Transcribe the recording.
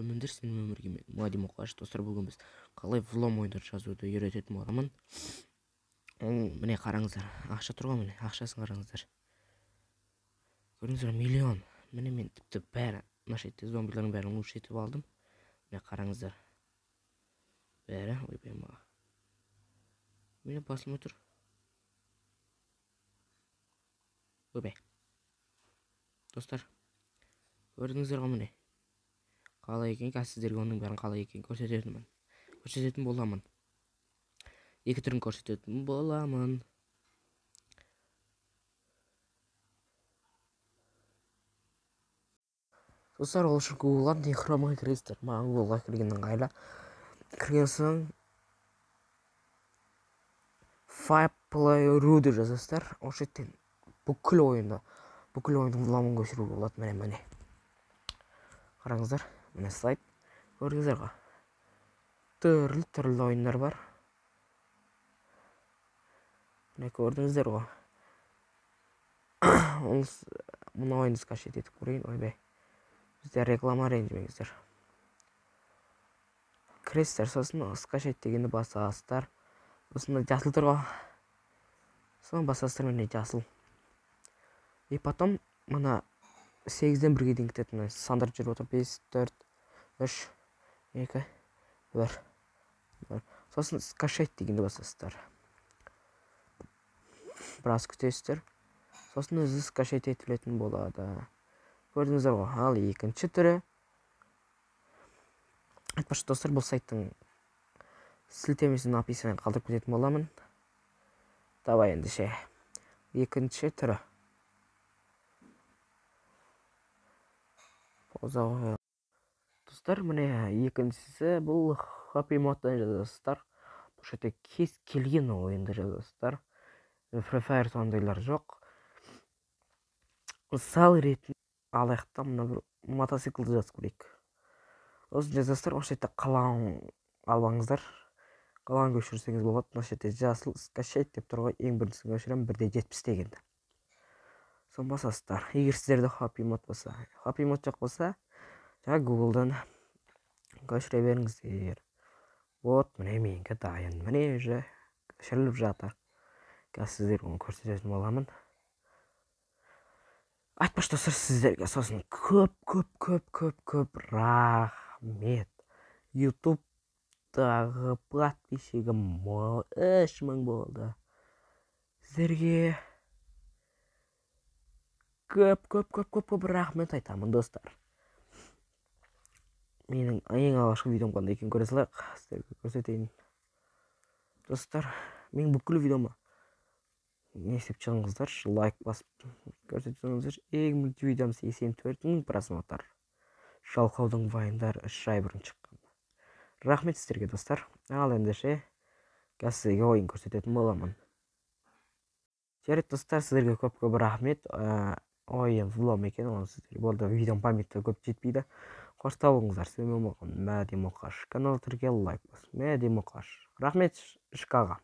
Өміндерсің өмірге мен Мади Мұқаш. Достар, бүгін біз қалай влом ойындар жазуды үйрететін боламын. Міне қараңыздар, ақша тұр ғой, міне ақшасын қараңыздар. Көрдіңіздер, миллион. Міне мен тіпті бәрі мына жерде зомбилердің бәрін лучше етіп алдым. Міне қараңыздар. Бәрі, ойбай ма. Міне басылмай тұр. Ойбай. Достар, көрдіңіздер ғой, міне қалай екен, сіздерге оның бәрін қалай екен көрсететін боламын. Екі түрін көрсететін боламын. Достар, ол үшін Google-дан не Chrome-ға кіресіздер. Маған Google-ға кірген ыңғайлы. Кірген соң FirePlay.ru-ды жазасыздар. Ол жерден бүкіл ойындың вломын көшіруге болады. Міне. Қараңыздар, міне слайд. Көрдіңіздер ғой. Түрлі ойындар бар. Міне көрдіңіздер ғой. Мұны ойынды скачать етіп көрейін. Ойбай. Бізде реклама ренжімеңіздер. Кіресіздер, сосын скачать дегенді басасыздар. Осында жасыл тұр ғой. Соны басасыздар, міне жасыл. И потом мына 8-ден 1-ге дейін кететін сандар жүріп отыр. 5, 4, 3, 2, 1. Сосын скачать дегенді басасыздар. Біраз күтесіздер. Сосын өзі скачать етілетін болады. Көрдіңіздер ғой, ал екінші түрі. Айтпақшы достар, бұл сайттың сілтемесін описаниеге қалдырып кететін боламын. Давай ендеше. Екінші түрі. Достар, міне екіншісі бұл хаппи модтан жазасыздар. Бұл жерде кез келген ойынды жазасыздар. Free Fire сондайлар жоқ. Мысал ретінде алаяқтан мына бір мотоциклді жазып көрейік. Осы жазасыздар, осы жерде қалауын албаңыздар. Қалауын көшірсеңіз болады. Мына жерде жасыл скачать деп тұр ғой. Ең біріншісін көшіремін 1.70 дегенді. Соны басасыздар. Егер сіздерде хаппи мод болса, хаппи мод жоқ болса, жаңа Google-дан көшіре беріңіздер. Вот, міне менікі дайын. Міне уже көшіріліп жатыр. Қазір сіздерге оны көрсететін боламын. Айтпақшы достар, сіздерге сосын көп рахмет. YouTube-дағы подписчигім 3000 болды. Сіздерге көп рахмет айтамын, достар. Менің ең алғашқы видеом қандай екенін көре салайық. Сіздерге көрсетейін. Достар, менің бүкіл видеома не істеп шығыңыздар, лайк басып көрсетсеңіздер. Ең бірінші видеом 84.000 просмотр. Жалқаудың вайындар 3 ай бұрын шыққан. Рахмет сіздерге, достар. Ал ендеше қазір сіздерге ойын көрсететін боламын. Жарайды, достар, сіздерге көп рахмет. Ойын влом екен, оны сіздерге болды. Видеом памятты көп жетпейді. Қош табылыңыздар. Сізбен болған Мади Мұқаш. Канал түрге лайк бас. Мади Мұқаш. Рахмет Шықаға.